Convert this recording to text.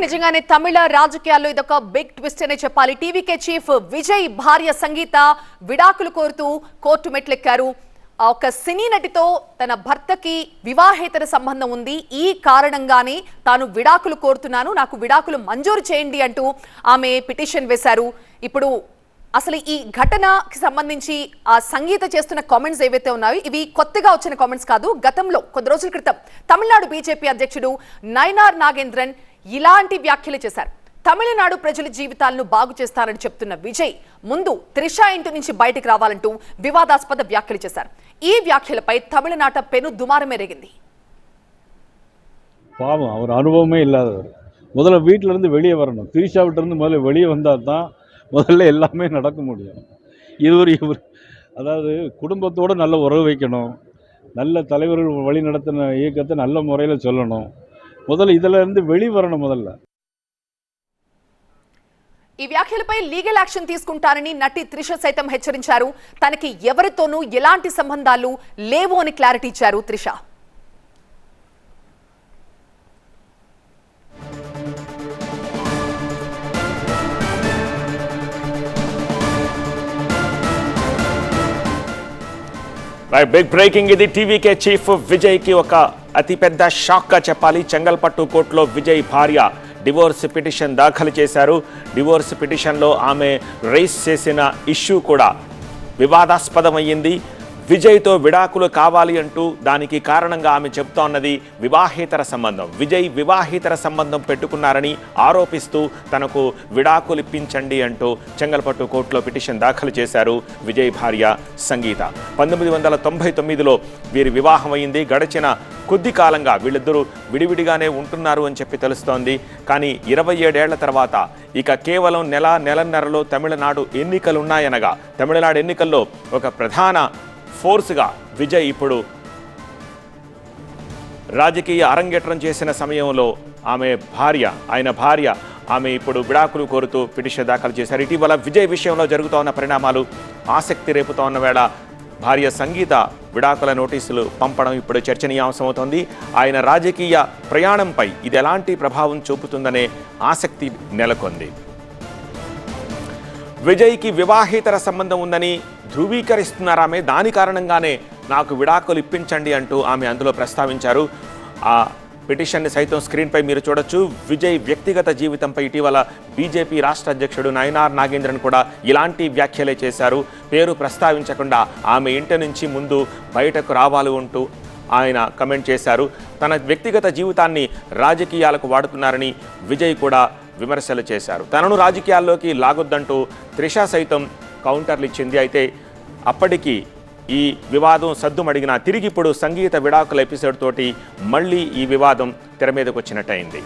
నిజంగానే తమిళ రాజకీయాల్లో ఇదొక బిగ్ ట్విస్ట్ అనే చెప్పాలి. టీవీకే చీఫ్ విజయ్ భార్య సంగీత విడాకులు కోరుతూ కోర్టు మెట్లెక్కారు. ఒక సినీ నటితో తన భర్తకి వివాహేతర సంబంధం ఉంది, ఈ కారణంగానే తాను విడాకులు కోరుతున్నాను, నాకు విడాకులు మంజూరు చేయండి అంటూ ఆమె పిటిషన్ వేశారు. ఇప్పుడు అసలు ఈ ఘటనకి సంబంధించి ఆ సంగీత చేస్తున్న కామెంట్స్ ఏవైతే ఉన్నాయో ఇవి కొత్తగా వచ్చిన కామెంట్స్ కాదు. గతంలో కొద్ది రోజుల క్రితం తమిళనాడు బీజేపీ అధ్యక్షుడు నయనార్ నాగేంద్రన్ ఇలాంటి వ్యాఖ్యలు చేశారు. తమిళనాడు ప్రజల జీవితాలను బాగు చేస్తారని చెప్తున్న విజయ్ ముందు త్రిష ఇంటి నుంచి బయటకు రావాలంటూ వివాదాస్పద వ్యాఖ్యలు చేశారు. ఈ వ్యాఖ్యలపై తమిళనాట పెను దుమారమే రేగింది. பாவம், அவர் அனுபவமே இல்லாதவர். முதல்ல வீட்டிலேருந்து வெளியே வரணும். திரிஷாவிட்டிருந்து முதல்ல வெளியே வந்தால் தான் முதல்ல எல்லாமே நடக்க முடியும். இவர் அதாவது குடும்பத்தோடு நல்ல உறவு வைக்கணும், நல்ல தலைவர்கள் வழி நடத்தின இயக்கத்தை நல்ல முறையில் சொல்லணும். முதல்ல இதிலேருந்து வெளிவரணும். முதல்ல ఈ వ్యాఖ్యలపై లీగల్ యాక్షన్ తీసుకుంటారని నటి త్రిష సైతం హెచ్చరించారు. తనకి ఎవరితోనూ ఎలాంటి సంబంధాలు లేవు అని క్లారిటీ ఇచ్చారు త్రిష. బిగ్ బ్రేకింగ్ ఇది. టీవీకే చీఫ్ విజయ్ కి ఒక అతిపెద్ద షాక్ గా చెప్పాలి. చెంగల్పట్టు కోర్టులో విజయ్ భార్య డివోర్స్ పిటిషన్ దాఖలు చేశారు. డివోర్స్ పిటిషన్లో ఆమె రైజ్ చేసిన ఇష్యూ కూడా వివాదాస్పదమయ్యింది. విజయ్తో విడాకులు కావాలి అంటూ దానికి కారణంగా ఆమె చెప్తా ఉన్నది వివాహేతర సంబంధం. విజయ్ వివాహేతర సంబంధం పెట్టుకున్నారని ఆరోపిస్తూ తనకు విడాకులు ఇప్పించండి అంటూ చెంగల్పట్టు కోర్టులో పిటిషన్ దాఖలు చేశారు విజయ్ భార్య సంగీత. 1999లో వీరి వివాహం అయింది. గడిచిన కొద్ది కాలంగా వీళ్ళిద్దరూ విడివిడిగానే ఉంటున్నారు అని చెప్పి తెలుస్తోంది. కానీ 27 ఏళ్ల తర్వాత ఇక కేవలం నెలన్నరలో తమిళనాడు ఎన్నికలున్నాయనగా తమిళనాడు ఎన్నికల్లో ఒక ప్రధాన ఫోర్స్గా విజయ్ ఇప్పుడు రాజకీయ అరంగేట్రం చేసిన సమయంలో ఆయన భార్య ఆమె ఇప్పుడు విడాకులు కోరుతూ పిటిషన్ దాఖలు చేశారు. ఇటీవల విజయ్ విషయంలో జరుగుతూ ఉన్న పరిణామాలు ఆసక్తి రేపుతూ ఉన్న వేళ భార్య సంగీత విడాకుల నోటీసులు పంపడం ఇప్పుడు చర్చనీయాంశమవుతోంది. ఆయన రాజకీయ ప్రయాణంపై ఇది ఎలాంటి ప్రభావం చూపుతుందనే ఆసక్తి నెలకొంది. విజయ్కి వివాహేతర సంబంధం ఉందని ధృవీకరిస్తున్నారు ఆమె. దాని కారణంగానే నాకు విడాకులు ఇప్పించండి అంటూ ఆమె అందులో ప్రస్తావించారు. ఆ పిటిషన్ని సైతం స్క్రీన్పై మీరు చూడొచ్చు. విజయ్ వ్యక్తిగత జీవితంపై ఇటీవల బీజేపీ రాష్ట్ర అధ్యక్షుడు నయనార్ నాగేంద్రన్ కూడా ఇలాంటి వ్యాఖ్యలే చేశారు. పేరు ప్రస్తావించకుండా ఆమె ఇంటి నుంచి ముందు బయటకు రావాలి అంటూ ఆయన కమెంట్ చేశారు. తన వ్యక్తిగత జీవితాన్ని రాజకీయాలకు వాడుతున్నారని విజయ్ కూడా విమర్శలు చేశారు. తనను రాజకీయాల్లోకి లాగొద్దంటూ త్రిష సైతం కౌంటర్లు ఇచ్చింది. అయితే అప్పటికి ఈ వివాదం సద్దుమడిగిన తిరిగి ఇప్పుడు సంగీత విడాకుల ఎపిసోడ్ తోటి మళ్ళీ ఈ వివాదం తెర మీదకు వచ్చినట్టయింది.